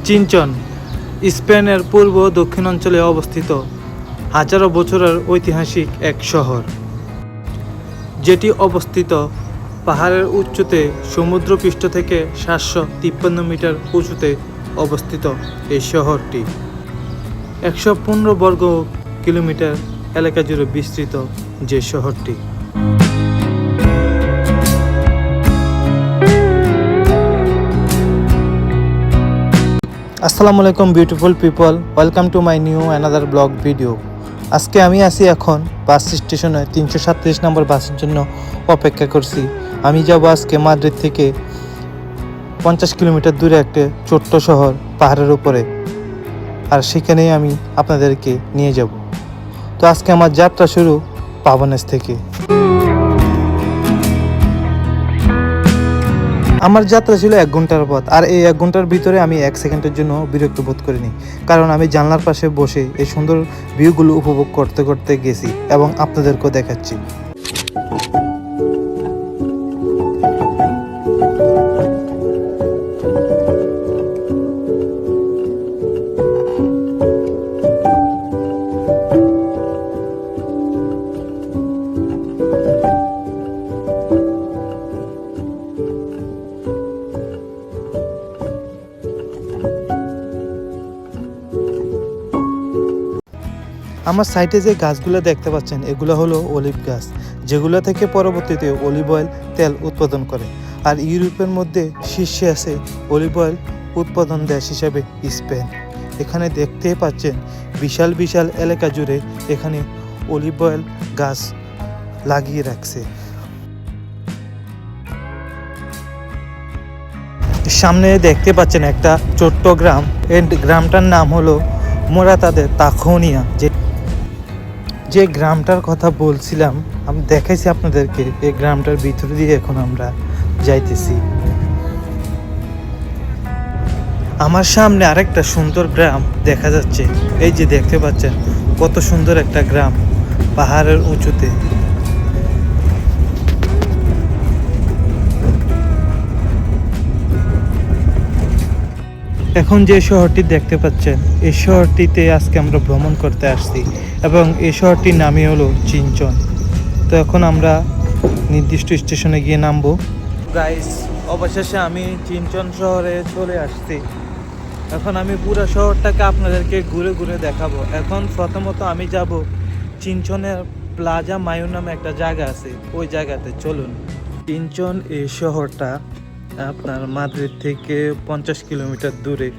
চিনচন স্পেনের পূর্ব ও দক্ষিণ অঞ্চলে অবস্থিত হাজারো বছরের ঐতিহাসিক এক শহর, যেটি অবস্থিত পাহাড়ের উচ্চতে সমুদ্রপৃষ্ঠ থেকে 753 মিটার উঁচুতে অবস্থিত। এই শহরটি 115 বর্গ কিলোমিটার এলাকা জুড়ে বিস্তৃত। যে শহরটি আসসালামু আলাইকুম beautiful people, welcome to my new another blog video. আজকে আমি আছি এখন বাস স্টেশনে 337 নম্বর বাসের জন্য অপেক্ষা করছি। আমি যাব আজকে মাদ্রিদ থেকে 50 কিলোমিটার দূরে একটা ছোট্ট শহর পাহাড়ের উপরে, আর সেখানেই আমি আপনাদেরকে নিয়ে যাব। তো আজকে আমার যাত্রা শুরু পাবনেস থেকে। আমার যাত্রা ছিল 1 ঘন্টার পথ, আর এই 1 ঘন্টার ভিতরে আমি 1 সেকেন্ডের জন্য বিরক্ত বোধ করিনি, কারণ আমি জানলার পাশে বসে এই সুন্দর ভিউগুলো উপভোগ করতে করতে গেছি এবং আপনাদেরকেও দেখাচ্ছি। আমার সাইডে যে গাছগুলো দেখতে পাচ্ছেন, এগুলো হলো অলিভ গাছ, যেগুলো থেকে পরবর্তীতে অলিভ অয়েল তেল উৎপাদন করে। আর ইউরোপের মধ্যে শীর্ষে আছে অলিভ অয়েল উৎপাদন দেশ হিসাবে স্পেন। এখানে দেখতেই পাচ্ছেন বিশাল বিশাল এলাকা জুড়ে এখানে অলিভ অয়েল গাছ লাগিয়ে রাখছে। সামনে দেখতে পাচ্ছেন একটা ছোট্ট গ্রাম, এই গ্রামটার নাম হলো মোরাতা দে তাখোনিয়া। যে গ্রামটার কথা বলছিলাম, আমি দেখাইছি আপনাদেরকে। এই গ্রামটার ভিতর দিয়ে এখন আমরা যাইতেছি। আমার সামনে আরেকটা সুন্দর গ্রাম দেখা যাচ্ছে। এই যে দেখতে পাচ্ছেন কত সুন্দর একটা গ্রাম পাহাড়ের উঁচুতে। এখন যে শহরটি দেখতে পাচ্ছেন, এই শহরটিতে আজকে আমরা ভ্রমণ করতে আসছি এবং এই শহরটির নামই হলো চিনচন। তো এখন আমরা নির্দিষ্ট স্টেশনে গিয়ে নামবো। গাইস, অবশেষে আমি চিনচন শহরে চলে আসছি। এখন আমি পুরো শহরটাকে আপনাদেরকে ঘুরে ঘুরে দেখাবো। এখন প্রথমত আমি যাব চিনচনের প্লাজা মায়ো নামে একটা জায়গা আছে, ওই জায়গাতে চলুন। চিনচন এই শহরটা আপনার মাদ্রিদ থেকে 50 কিলোমিটার দূরে।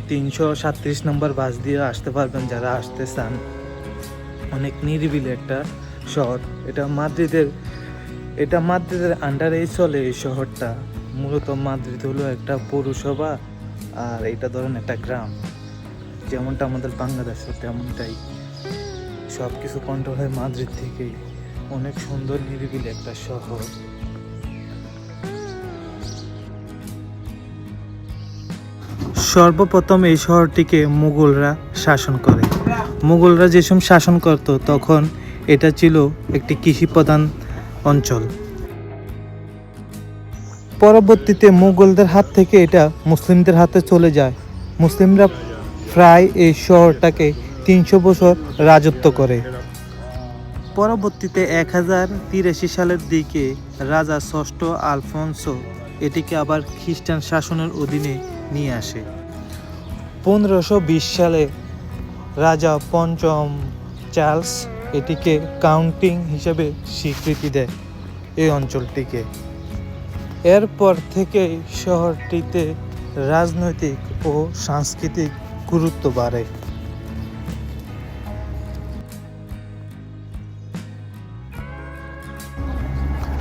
337 নম্বর বাস দিয়ে আসতে পারবেন যারা আসতে চান। অনেক নিরিবিলি একটা শহর। এটা মাদ্রিদের আন্ডারেই চলে এই শহরটা। মূলত মাদ্রিদ হলো একটা পৌরসভা, আর এটা ধরেন একটা গ্রাম, যেমনটা আমাদের বাংলাদেশে তেমনটাই। সব কিছু কন্ট্রোল হয় মাদ্রিদ থেকেই। অনেক সুন্দর নিরিবিলি একটা শহর। সর্বপ্রথম এই শহরটিকে মুঘলরা শাসন করে। মুঘলরা যেসব শাসন করত, তখন এটা ছিল একটি কৃষি প্রধান অঞ্চল। পরবর্তীতে মুঘলদের হাত থেকে এটা মুসলিমদের হাতে চলে যায়। মুসলিমরা প্রায় এই শহরটাকে 300 বছর রাজত্ব করে। পরবর্তীতে 1083 সালের দিকে রাজা ষষ্ঠ আলফোন্সো এটিকে আবার খ্রিস্টান শাসনের অধীনে নিয়ে আসে। 1520 সালে রাজা পঞ্চম চার্লস এটিকে কাউন্টিং হিসেবে স্বীকৃতি দেয় এই অঞ্চলটিকে। এরপর থেকে শহরটিতে রাজনৈতিক ও সাংস্কৃতিক গুরুত্ব বাড়ে।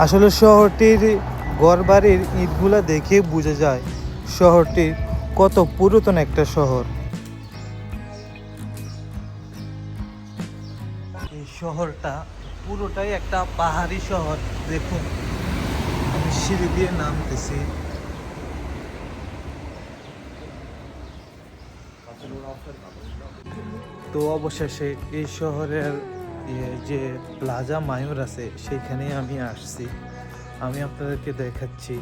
আসলে শহরটির ঘরবাড়ির ইটগুলা দেখে বোঝা যায় শহরটি কত পুরাতন একটা শহর। এই শহরটা পুরোটাই একটা পাহাড়ি শহর। দেখুন, আমি সিঁড়ি দিয়ে নামতেছি। তো অবশেষে এই শহরের যে প্লাজা মায়ুর আছে সেইখানে আমি আসছি। আমি আপনাদেরকে দেখাচ্ছি।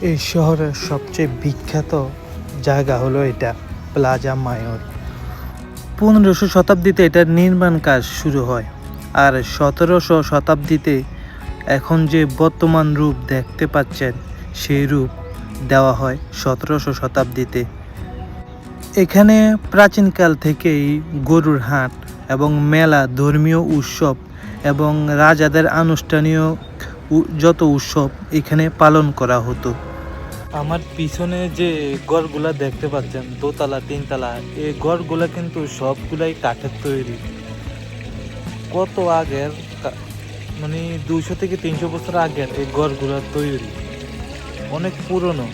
এই শহরের সবচেয়ে বিখ্যাত জায়গা হলো এটা, প্লাজা মায়োর। 1500 শতাব্দীতে এটার নির্মাণ কাজ শুরু হয়, আর 1700 শতাব্দীতে এখন যে বর্তমান রূপ দেখতে পাচ্ছেন সেই রূপ দেওয়া হয় 1700 শতাব্দীতে। এখানে প্রাচীনকাল থেকেই গরুর হাট এবং মেলা, ধর্মীয় উৎসব এবং রাজাদের আনুষ্ঠানিক যত উৎসব এখানে পালন করা হতো। আমার পিছনে যে ঘরগুলা দেখতে পাচ্ছেন, দোতলা তিনতলা, এই ঘরগুলা কিন্তু সবগুলাই কাঠের তৈরি। কত আগের, মানে 200 থেকে 300 বছর আগের এই ঘরগুলা তৈরি, অনেক পুরনো,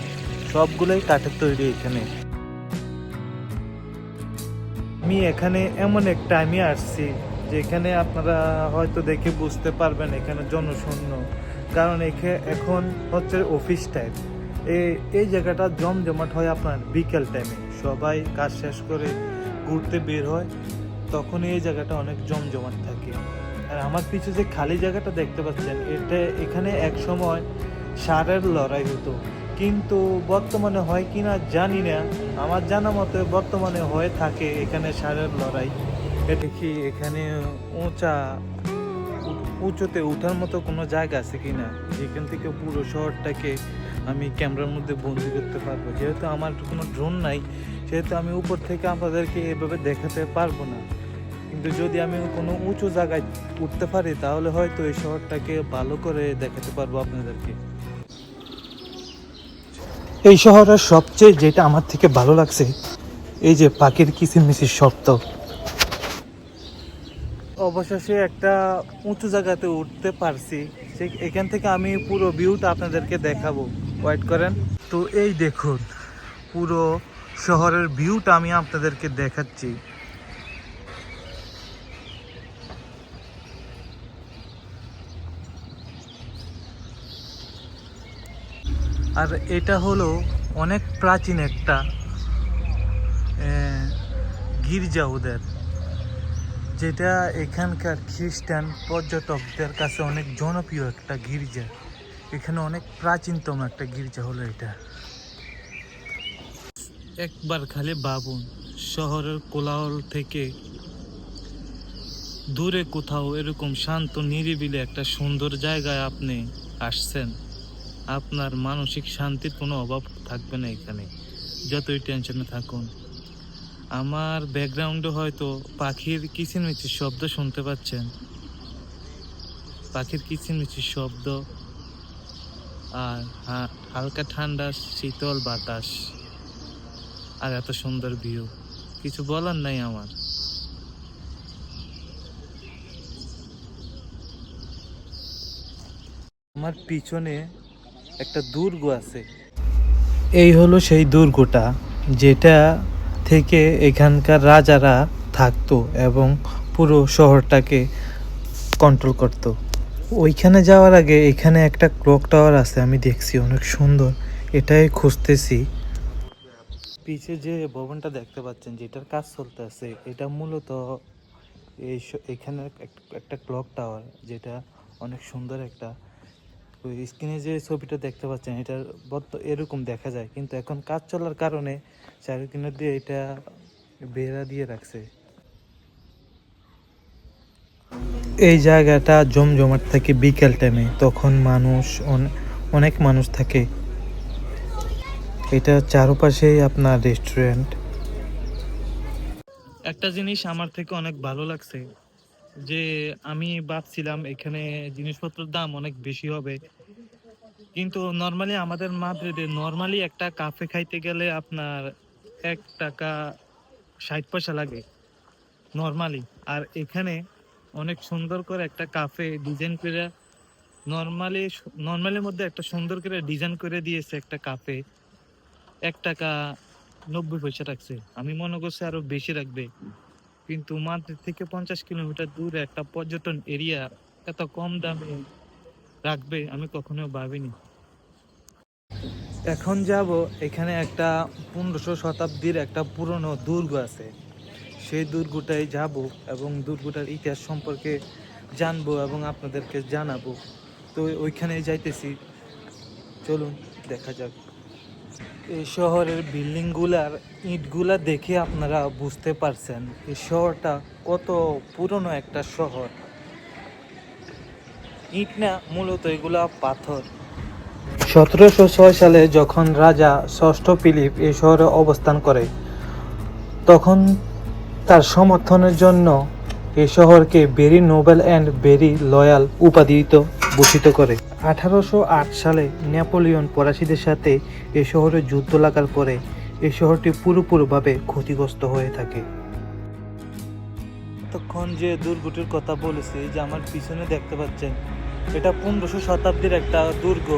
সবগুলাই কাঠের তৈরি। এখানে আমি এখানে এমন এক টাইমে আসছি যেখানে আপনারা হয়তো দেখে বুঝতে পারবেন এখানে জনশূন্য, কারণ এখন হচ্ছে অফিস টাইম। এই জায়গাটা জমজমাট হয় আপনার বিকেল টাইমে, সবাই কাজ শেষ করে ঘুরতে বের হয়, তখন এই জায়গাটা অনেক জমজমাট থাকে। আর আমার পিছু যে খালি জায়গাটা দেখতে পাচ্ছেন, এখানে এক সময় ষাঁড়ের লড়াই হতো, কিন্তু বর্তমানে হয় কিনা জানি না। আমার জানা মতে বর্তমানে হয়ে থাকে এখানে ষাঁড়ের লড়াই। এটা কি এখানে উঁচুতে ওঠার মতো কোনো জায়গা আছে কিনা, যেখান থেকে পুরো শহরটাকে আমি ক্যামেরার মধ্যে বন্দি করতে পারবো? যেহেতু আমার কোনো ড্রোন নাই, সেহেতু আমি উপর থেকে আপনাদেরকে এভাবে দেখাতে পারবো না। কিন্তু যদি আমি কোনো উঁচু জায়গায় উঠতে পারি তাহলে হয়তো এই শহরটাকে ভালো করে দেখাতে পারবো আপনাদেরকে। এই শহরের সবচেয়ে যেটা আমার থেকে ভালো লাগছে, এই যে পাখির কিচিরমিচির শব্দ। অবশেষে একটা উঁচু জায়গাতে উঠতে পারছি, এখান থেকে আমি পুরো ভিউটা আপনাদেরকে দেখাবো, ওয়েট করেন। তো এই দেখুন পুরো শহরের ভিউটা আমি আপনাদেরকে দেখাচ্ছি। আর এটা হলো অনেক প্রাচীন একটা গির্জা ওদের, যেটা এখানকার খ্রিস্টান পর্যটকদের কাছে অনেক জনপ্রিয় একটা গির্জা। এখানে অনেক প্রাচীনতম একটা গির্জা হলো এটা। একবার খালি ভাবুন, শহরের কোলাহল থেকে দূরে কোথাও এরকম শান্ত নিরিবিলি একটা সুন্দর জায়গায় আপনি আসছেন, আপনার মানসিক শান্তির কোনো অভাব থাকবে না এখানে, যতই টেনশনে থাকুন। আমার ব্যাকগ্রাউন্ডে হয়তো পাখির কিচিরমিচির শব্দ শুনতে পাচ্ছেন, পাখির কিচিরমিচির শব্দ, আর হালকা ঠান্ডা শীতল বাতাস, আর এত সুন্দর ভিউ, কিছু বলার নাই আমার। আমার পিছনে একটা দুর্গ আছে, এই হলো সেই দুর্গটা যেটা থেকে এখানকার রাজারা থাকতো এবং পুরো শহরটাকে কন্ট্রোল করতো। ওইখানে যাওয়ার আগে এখানে একটা ক্লক টাওয়ার আছে, আমি দেখছি অনেক সুন্দর, এটাই খুঁজতেছি। পিছে যে ভবনটা দেখতে পাচ্ছেন যেটার কাজ চলতে আছে, এটা মূলত এখানে একটা ক্লক টাওয়ার, যেটা অনেক সুন্দর একটা। ওই স্ক্রিনে যে ছবিটা দেখতে পাচ্ছেন এটা এরকম দেখা যায়, কিন্তু এখন কাজ চলার কারণে চারিদিকে দিয়ে এটা বেড়া দিয়ে রাখছে। এই জায়গাটা জমজমাট থাকে বিকেল টাইমে, তখন অনেক মানুষ থাকে। এটা চারপাশেই আপনার রেস্টুরেন্ট। একটা জিনিস আমার থেকে অনেক ভালো লাগছে, যে আমি ভাবছিলাম এখানে জিনিসপত্রের দাম অনেক বেশি হবে, কিন্তু নর্মালি আমাদের মাদ্রিদে নর্মালি একটা কাফে খাইতে গেলে আপনার 1 টাকা 60 পয়সা লাগে নর্মালি। আর এখানে অনেক সুন্দর করে একটা কাফে ডিজাইন করে, নর্মালির মধ্যে একটা সুন্দর করে ডিজাইন করে দিয়েছে একটা কাফে, 1 টাকা 90 পয়সা রাখছে। আমি মনে করছি আরো বেশি রাখবে, কিন্তু মাদ্রিদ থেকে 50 কিলোমিটার দূরে একটা পর্যটন এরিয়া এত কম দামে রাখবে আমি কখনো ভাবিনি। এখন যাব, এখানে একটা 1500 শতাব্দীর একটা পুরনো দুর্গ আছে, সেই দুর্গটাই যাব এবং দুর্গটার ইতিহাস সম্পর্কে জানবো এবং আপনাদেরকে জানাবো। তো ওইখানে যাইতেছি, চলুন। দেখা যাক। এই শহরের বিল্ডিংগুলার ইটগুলা দেখে আপনারা বুঝতে পারছেন এই শহরটা কত পুরনো একটা শহর। ইট না, মূলত এগুলা পাথর। 1706 সালে যখন রাজা ষষ্ঠ ফিলিপ এই শহরে অবস্থান করে, তখন তার সমর্থনের জন্য এই শহরকে very noble and very loyal উপাধিতে ভূষিত করে। 1808 সালে নেপোলিয়ন ফরাসিদের সাথে এই শহরে যুদ্ধ লাগার পরে এই শহরটি পুরোপুরিভাবে ক্ষতিগ্রস্ত হয়ে থাকে। তখন যে দুর্গটির কথা বলেছি, যে আমার পিছনে দেখতে পাচ্ছেন, এটা 1500 শতাব্দীর একটা দুর্গ।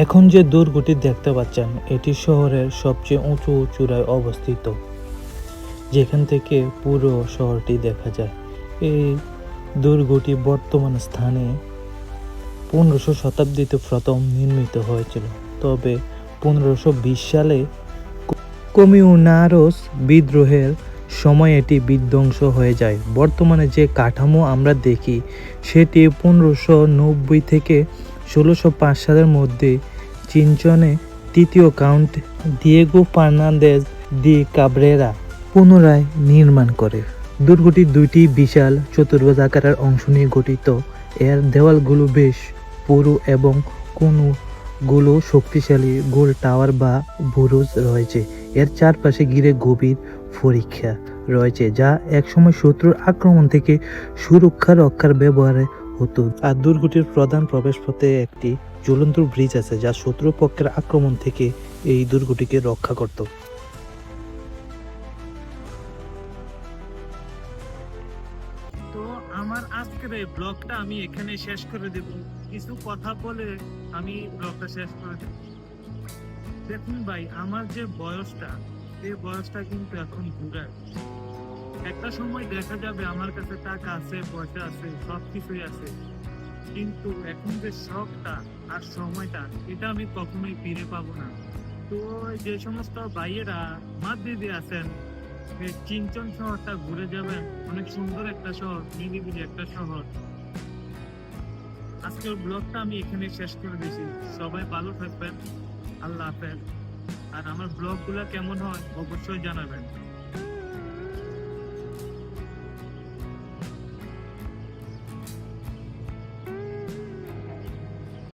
এখন যে দুর্গটি দেখতে পাচ্ছেন, এটি শহরের সবচেয়ে উঁচু চূড়ায় অবস্থিত, যেখান থেকে পুরো শহরটি দেখা যায়। এই দুর্গটি বর্তমান স্থানে 1500 শতাব্দীতে প্রথম নির্মিত হয়েছিল, তবে 1520 সালে কমিউনারস বিদ্রোহের সময় এটি বিধ্বংস হয়ে যায়। বর্তমানে যে কাঠামো আমরা দেখি সেটি 1590 থেকে 1605 সালের মধ্যে চিনচনে তৃতীয় কাউন্ট দিয়েগো ফার্নান্দেজ দি কাব্রেরা পুনরায় নির্মাণ করে। দুর্গটি দুইটি বিশাল চতুর্ভুজ আকারের অংশ নিয়ে গঠিত। এর দেওয়ালগুলো বেশ পুরু এবং কোণগুলো শক্তিশালী গোল টাওয়ার বা বুরুজ রয়েছে। এর চারপাশে ঘিরে গভীর পরীক্ষা রয়েছে, যা একসময় শত্রুর আক্রমণ থেকে সুরক্ষা রক্ষার ব্যবহারে হতো। আর দুর্গটির প্রধান প্রবেশপথে একটি ঝুলন্ত ব্রিজ আছে, যা শত্রুপক্ষের আক্রমণ থেকে এই দুর্গটিকে রক্ষা করত। তো আমার আজকের এই ব্লগটা আমি এখানে শেষ করে দেব। কিছু কথা বলে আমি ব্লগটা শেষ করে দেব। দেখুন ভাই, আমার যে বয়সটা, এই বয়সটা কিন্তু এখন ঘুরায়। একটা সময় দেখা যাবে আমার কাছে টাকা আছে, পয়সা আছে, সবকিছুই আছে, কিন্তু এখন যে শখটা আর সময়টা, এটা আমি কখনোই ফিরে পাবো না। তো যে সমস্ত ভাইয়েরা মাদ্রিদে আছেন, এই চিনচন শহরটা ঘুরে যাবেন। অনেক সুন্দর একটা শহর, নিরিবিলি একটা শহর। আজকের ব্লগটা আমি এখানে শেষ করে দিয়েছি। সবাই ভালো থাকবেন, আল্লাহ হাফেজ। আর আমার ব্লগগুলো কেমন হয় অবশ্যই জানাবেন।